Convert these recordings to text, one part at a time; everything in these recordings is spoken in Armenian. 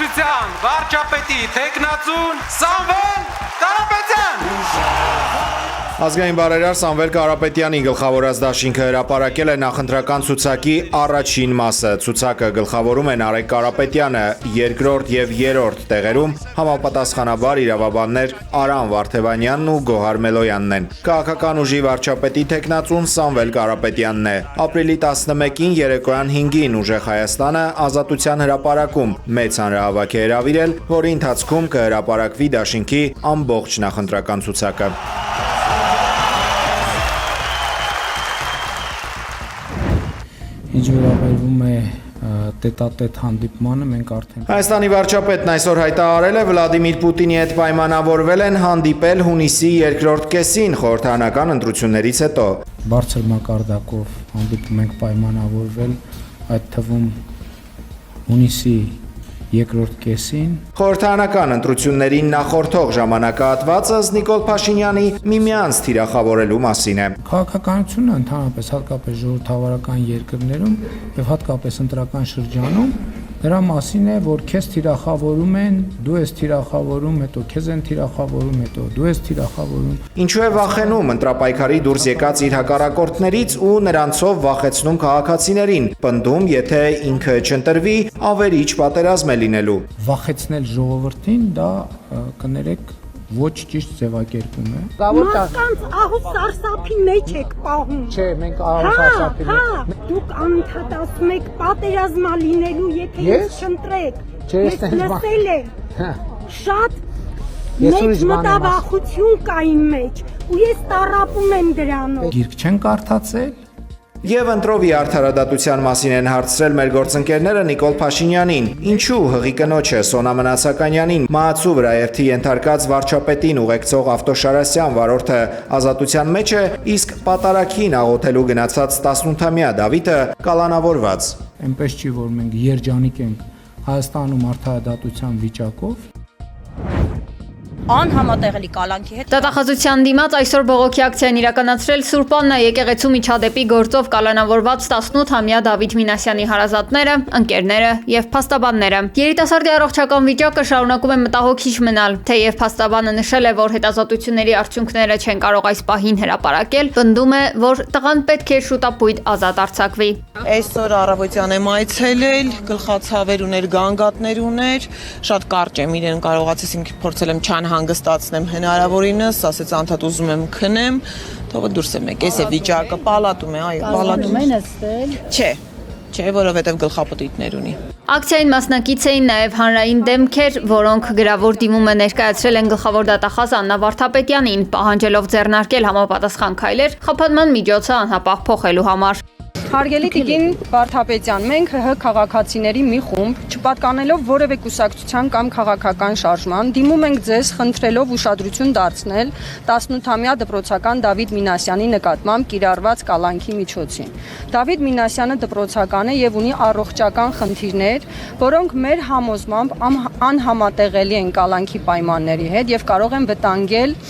Հանրապետության վարչապետի թեկնածուն Սամվել Կարապետյան։ Ազգային բարերար Սամվել Կարապետյանի գլխավորած դաշինքը հրապարակել է նախընտրական ցուցակի առաջին մասը։ Ցուցակը գլխավորում են Արեգ Կարապետյանը, երկրորդ եւ երրորդ տեղերում համապատասխանաբար իրավաբաններ Արամ Վարդևանյանն ու Գոհար Մելոյանն են։ Քաղաքական ուժի վարչապետի թեկնածուն Սամվել Կարապետյանն է։ Ապրիլի 11-ին երեկոյան 5-ին Ուժեղ Հայաստանը Ազատության հրապարակում մեծ հանրահավաք է հրավիրել, որի ընթացքում կհրապարակվի դաշինքի ամբողջ նախընտրական ցուցակը։ Ինչ վերաբերվում է տետատետ հանդիպմանը, մենք արդեն Հայաստանի վարչապետն այսօր հայտարարել է Վլադիմիր Պուտինի հետ պայմանավորվել են հանդիպել հունիսի երկրորդ կեսին խորհրդարանական ընտրություններից հետո։ բարձր մակարդակով հանդիպում ենք պայմանավորվել, այդ թվում հունիսի երկրորդ կեսին։ Խորհրդարանական ընտրություններին նախորդող ժամանակահատվածը Նիկոլ Փաշինյանի միմյանց թիրախավորելու մասին է։ Քաղաքականությունը ընդհանրապես հատկապես ժողովրդավարական երկրներում եւ հատկապես ընտրական շրջանում դրա մասին է, որ քեզ թիրախավորում են, դու ես թիրախավորում, հետո քեզ են թիրախավորում, հետո դու ես թիրախավորում։ Ինչու է վախենում ընտրապայքարի դուրս եկած իր հակառակորդներից ու նրանցով վախեցնում քաղաքացիներին, պնդում, եթե ինքը չընտրվի, ավերիչ պատերազմ է լինելու։ Վախեցնել ժողովրդին դա կներեք ոչ ճիշտ ձևակերպում է։ Մարդկանց ահուս սարսափի մեջ եք պահում։ Չէ, մենք ահուս սարսափի մեջ։ Դուք անընդհատ ասում եք պատերազմա լինելու, եթե ես չընտրեք։ Ես լսել եմ։ Շատ մեծ մտավախություն կա իմ մեջ, ու ես տառապում եմ դրանով։ Գիրք չեն կարդացել։ Եվ ընտրովի արդարադատության մասին են հարցրել մեր գործընկերները Նիկոլ Փաշինյանին, ինչու հղի կնոջը Սոնա Մնացականյանին մահացու վրաերթի ենթարկած վարչապետին ուղեկցող Ավտոշարասյան վարորդը ազատության մեջ է, իսկ պատարագին աղոթելու գնացած 18-ամյա Դավիթը կալանավորված։ Այնպես չի, որ մենք երջանիկ ենք Հայաստանում արդարադատության վիճակով։ Անհամատեղելի կալանքի հետ Դատախազության դիմաց այսօր բողոքի ակցիան իրականացրել Սուրբ Աննա եկեղեցու միջադեպի գործով կալանավորված 18-ամյա Դավիթ Մինասյանի հարազատները, ընկերները եւ փաստաբանները։ Երիտասարդի առողջական վիճակը շարունակում է մտահոգիչ մնալ, թեև փաստաբանը նշել է, որ հետազոտությունների արդյունքները չեն կարող այս պահին հրապարակել, պնդում է, որ տղան պետք է շուտապույտ ազատ արձակվի։ Այսօր առավոտյան եմ այցելել, գլխացավեր ուներ, գանգատներ ուներ, շատ կարճ եմ իրեն կարողացեցինք փորձել եմ հանգստացնեմ հնարավորինս, ասեց անդադ ուզում եմ քնեմ, թողը դուրս եմ եկել, էս է վիճակը, պալատում է, այո, պալատում է նստել։ Չէ, որովհետև գլխապտույտներ ունի։ Ակցիային մասնակից էին նաև հանրային դեմքեր, որոնք գրավոր դիմումը ներկայացրել են գլխավոր դատախազ Աննա Վարդապետյանին, պահանջելով ձեռնարկել համապատասխան քայլեր խփանման միջոցը անհապաղ փոխելու համար։ Հարգելի տիկին Վարդապետյան, մենք ՀՀ քաղաքացիների մի խումբ, չպատկանելով որևէ կուսակցության կամ քաղաքական շարժման, դիմում ենք ձեզ խնդրելով ուշադրություն դարձնել 18-ամյա դպրոցական Դավիթ Մինասյանի նկատմամբ կիրառված կալանքի միջոցին։ Դավիթ Մինասյանը դպրոցական է եւ ունի առողջական խնդիրներ, որոնք մեր համոզմամբ անհամատեղելի են կալանքի պայմանների հետ եւ կարող են վտանգել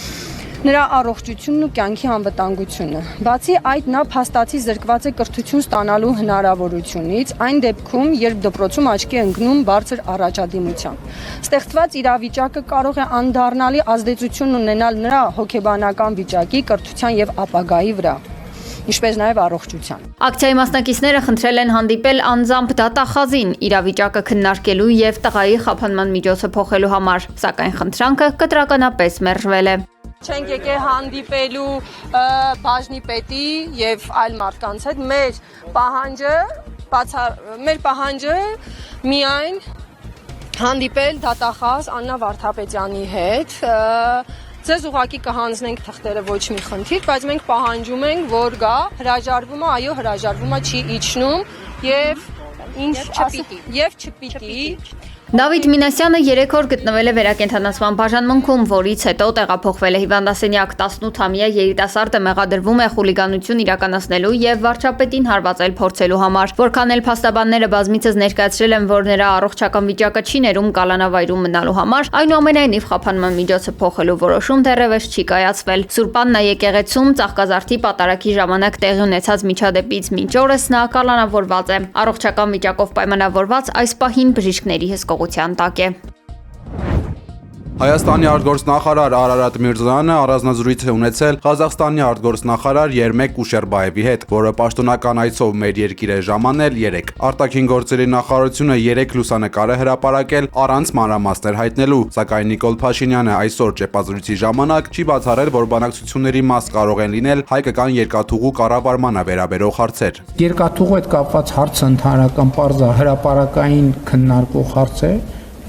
նրա առողջությունն ու կյանքի անվտանգությունը։ Բացի այդ, նա փաստացի զրկված է կրթություն ստանալու հնարավորությունից, այն դեպքում, երբ դպրոցում աչքի ընկնում բարձր առաջադիմությամբ։ Ստեղծված իրավիճակը կարող է անդառնալի ազդեցություն ունենալ նրա հոգեբանական վիճակի, կրթության եւ ապագայի վրա, ինչպես նաև առողջության։ Ակցիայի մասնակիցները խնդրել են հանդիպել անձամբ դատախազին իրավիճակը քննարկելու եւ տղայի խափանման միջոցը փոխելու համար, սակայն խնդրանքը կտրականապես մերժվել է։ Չենք եկել հանդիպելու բաժնի պետի եւ այլ մարդկանց հետ, մեր պահանջը միայն հանդիպել դատախազ Աննա Վարդապետյանի հետ։ Ձեզ ուղղակի կհանձնենք թղթերը, ոչ մի խնդիր, բայց մենք պահանջում ենք, որ գա, հրաժարվում է, այո, հրաժարվում է, չի իջնում եւ չպիտի։ Դավիթ Մինասյանը 3 օր գտնվել է վերակենդանացման բաժանմունքում, որից հետո տեղափոխվել է հիվանդասենյակ։ 18-ամյա երիտասարդը մեղադրվում է խուլիգանություն իրականացնելու եւ վարչապետին հարվածել փորձելու համար։ Որքան էլ փաստաբանները բազմիցս ներկայացրել են, որ նրա առողջական վիճակը չի ներում կալանավայրում մնալու համար, այնուամենայնիվ խափանման միջոցը փոխելու որոշում դեռևս չի կայացվել։ Սուրբ Աննա եկեղեցում Ծաղկազարդի պատարագի ժամանակ տեղի ունեցած միջադեպից մինչ օրս նա կալանավորված է։ Առողջական վիճակով պայմանավորված այս պահին բժիշկների հսկողությամբ հաջողության տակ է։ Հայաստանի արտգործնախարար Արարատ Միրզոյանը առանձնազրույց է ունեցել Ղազախստանի արտգործնախարար Երմեք Կուշերբաևի հետ, որը պաշտոնական այցով մեր երկիր է ժամանել 3։ Արտաքին գործերի նախարարությունը 3 լուսանկար է հրապարակել առանց մանրամասներ հայտնելու, սակայն Նիկոլ Փաշինյանը այսօր ճեպազրույցի ժամանակ չի բացառել, որ բանակցությունների մաս կարող են լինել հայկական երկաթուղու կառավարմանը վերաբերող հարցեր։ Երկաթուղու հետ կապված հարցը ընդհանրական պարզա հրապարակային քննարկող հարց է։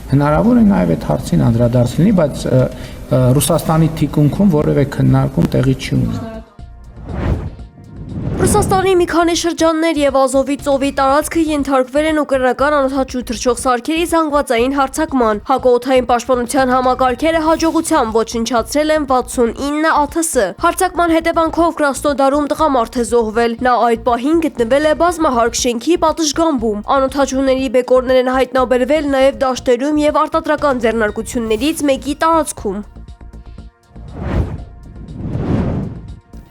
Հնարավոր է նաև այդ հարցին անդրադարձ լինի, բայց Ռուսաստանի թիկունքում որևէ քննարկում տեղի չի ունենում։ Ռուսաստանի մի քանի շրջաններ եւ Ազովի ծովի տարածքը ենթարկվել են ուկրաինական անօդաչու թռչող սարքերի զանգվածային հարձակման։ Հակաօդային պաշտպանության համակարգերը հաջողությամբ ոչնչացրել են 69 ԱԹՍ։ Հարձակման հետևանքով Կրասնոդարում տղամարդ է զոհվել։ Նա այդ պահին գտնվել է բազմահարկ շենքի պատշգամբում։ Անօդաչուների բեկորներ են հայտնաբերվել նաև դաշտերում եւ արտադրական ձեռնարկություններից մեկի տարածքում։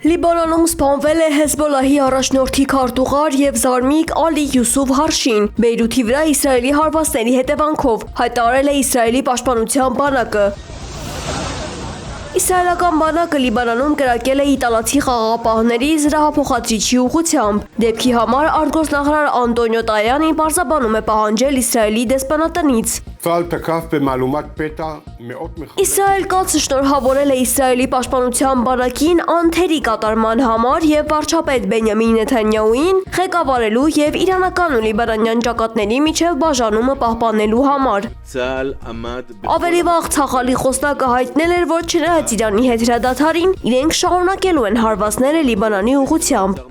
Լիբանանում սպանվել է Հեզբոլահի առաջնորդի քարտուղար եւ զարմիկ Ալի Յուսուֆ Հարշին։ Բեյրութի վրա Իսրայելի հարվածների հետևանքով հայտարարել է Իսրայելի պաշտպանության բանակը։ Իսրայելական բանակը Լիբանանում կրակել է իտալացի խաղաղապահների զրահափոխադրիչի ուղղությամբ։ Դեպքի համար արտգործնախարար Անտոնիո Տայանին պարզաբանում է պահանջել Իսրայելի դեսպանատնից։ Իսրայել կացը շնորհավորել է Իսրայելի պաշտպանության բանակին անթերի կատարման համար եւ վարչապետ Բենյամին Նեթանյահուին ղեկավարելու եւ իրանական ու լիբանանյան ճակատների միջև բաժանումը պահպանելու համար։ Ավելի վաղ Ցախալի խոսնակը հայտնել էր, որ չնայած Իրանի հետ հրադադարին, իրենք շարունակելու են հարվածները Լիբանանի ուղղությամբ։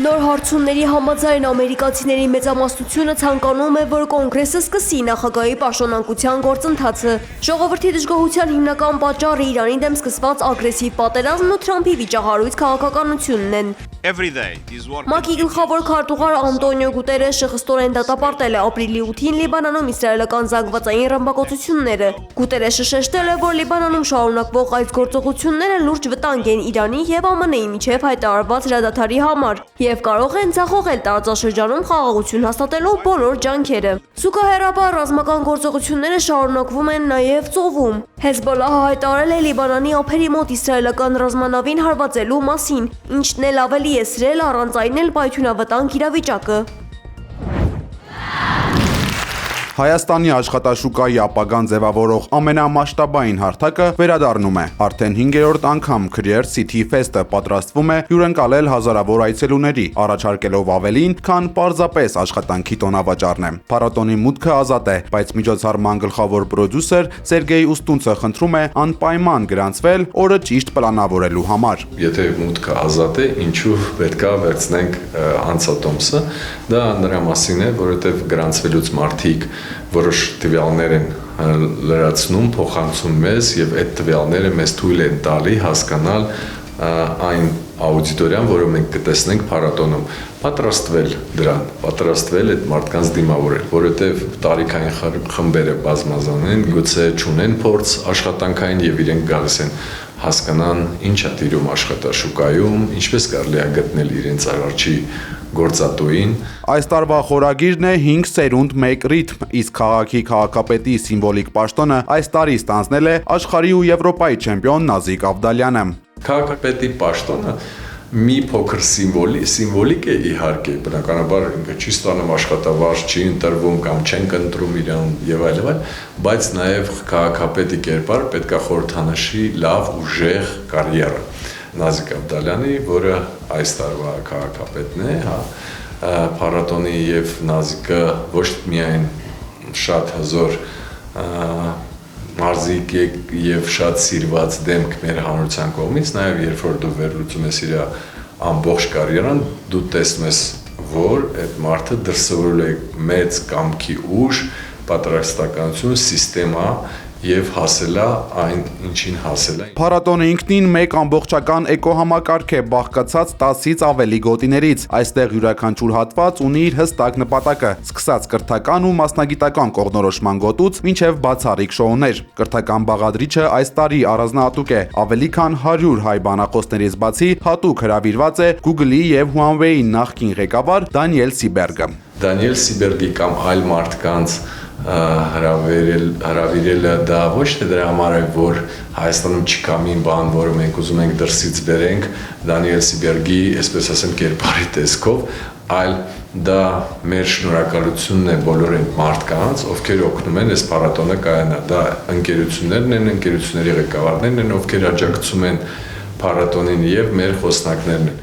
Նոր հարցումների համաձայն ամերիկացիների մեծամասնությունը ցանկանում է, որ կոնգրեսը սկսի նախագահի պաշտոնանկության գործընթացը։ Ժողովրդի դժգոհության հիմնական պատճառը Իրանի դեմ սկսված ագրեսիվ պատերազմն ու Թրամփի վիճահարույց քաղաքականությունն են։ ՄԱԿ-ի գլխավոր քարտուղար Անտոնիո Գուտերեշը խստորեն դատապարտել է ապրիլի 8-ին Լիբանանում իսրայելական զանգվածային ռմբակոծությունները։ Գուտերեշը շեշտել է, որ Լիբանանում շարունակվող այս գործողությունները լուրջ վտանգ են Իրանի եւ ԱՄՆ-ի միջև հայտարարված հրադադարի համար եւ կարող են ձախողել տարածաշրջանում խաղաղություն հաստատելու բոլոր ջանքերը։ Զուգահեռաբար ռազմական գործողությունները շարունակվում են նաեւ ծովում։ Հեզբոլահը հայտարարել է Լիբանանի ափերի մոտ իսրայելական ռազմանավին հարվածելու մասին, ինչն էլ ավելի է սրել առանց այն էլ պայթյունավտանգ իրավիճակը։ Հայաստանի աշխատաշուկայի ապագան ձևավորող ամենամասշտաբային հարթակը վերադառնում է։ Արդեն 5-րդ անգամ Career City Fest-ը պատրաստվում է հյուրընկալել հազարավոր այցելուների, առաջարկելով ավելին, քան պարզապես աշխատանքի տոնավաճառն է։ Փառատոնի մուտքը ազատ է, բայց միջոցառման գլխավոր պրոդյուսեր Սերգեյ Ուստունցը խնդրում է անպայման գրանցվել օրը ճիշտ պլանավորելու համար։ Եթե մուտքը ազատ է, ինչու պետքա վերցնենք անցատոմսը, դա նրա մասին է, որովհետև գրանցվելուց մարդիկ որոշ տվյալներ են լրացնում, փոխանցում մեզ եւ այդ տվյալները մեզ թույլ են տալի հասկանալ այն աուդիտորիան, որը մենք կտեսնենք փառատոնում, պատրաստվել դրան, պատրաստվել այդ մարդկանց դիմավորել, որովհետեւ տարիքային խմբերը բազմազան են, գուցե չունեն փորձ աշխատանքային եւ իրենք գալիս են հասկանան ինչ է տիրում աշխատաշուկայում, ինչպես կարելի է գտնել իրենց արարչի գործատուին։ Այս տարվա խորագիրն է 5 սերունդ 1 ռիթմ, իսկ քաղաքի քաղաքապետի սիմվոլիկ պաշտոնը այս տարի ստանձնել է աշխարհի ու Եվրոպայի չեմպիոն Նազիկ Ավդալյանը։ Քաղաքապետի պաշտոնը մի փոքր սիմվոլիկ է իհարկե, բնականաբար ինքը չի ստանում աշխատավարձ, չի ընտրվում կամ չեն ընտրում իրան եւ այլն, բայց նաեւ քաղաքապետի կերպար պետք է խորհրդանշի լավ ուժեղ կարիերա։ Նազիկ Ավդալյանի, որը այս տարվա քաղաքապետն է, փառատոնի եւ Նազիկը ոչ միայն շատ հզոր մարզիկ եւ շատ սիրված դեմք մեր հանրության կողմից, նաեւ երբ որ դու վերլուծում ես իր ամբողջ կարիերան, դու տեսնում ես, որ այդ մարդը դրսևորել է մեծ կամքի ուժ, պատրաստականություն, սիստեմա եւ հասելա այն ինչին հասելա։ Փառատոնը ինքնին մեկ ամբողջական էկոհամակարգ է բաղկացած 10-ից ավելի գոտիներից։ Այստեղ յուրաքանչյուր հատված ունի իր հստակ նպատակը, սկսած կրթական ու մասնագիտական կողմնորոշման գոտուց մինչև բացառիկ շոուներ։ Կրթական բաղադրիչը այս տարի առանձնահատուկ է։ Ավելի քան 100 հայ բանախոսներից բացի հատուկ հրավիրված է Google-ի եւ Huawei-ի նախկին ղեկավար Դանիել Սիբերգը։ Դանիել Սիբերգի կամ այլ մարդկանց հրավիրելը դա ոչ թե դրա համար է, որ Հայաստանում չկա մի բան, որը մենք ուզում ենք դրսից բերենք Դանիել Սիբերգի, այսպես ասեմ, կերպարի տեսքով, այլ դա մեր շնորհակալությունն է բոլոր այն մարդկանց, ովքեր օգնում են այս փառատոնը կայանա։ Դա ընկերություններն են, ընկերությունների ղեկավարներն են, ովքեր աջակցում են փառատոնին եւ մեր խոսնակներն են։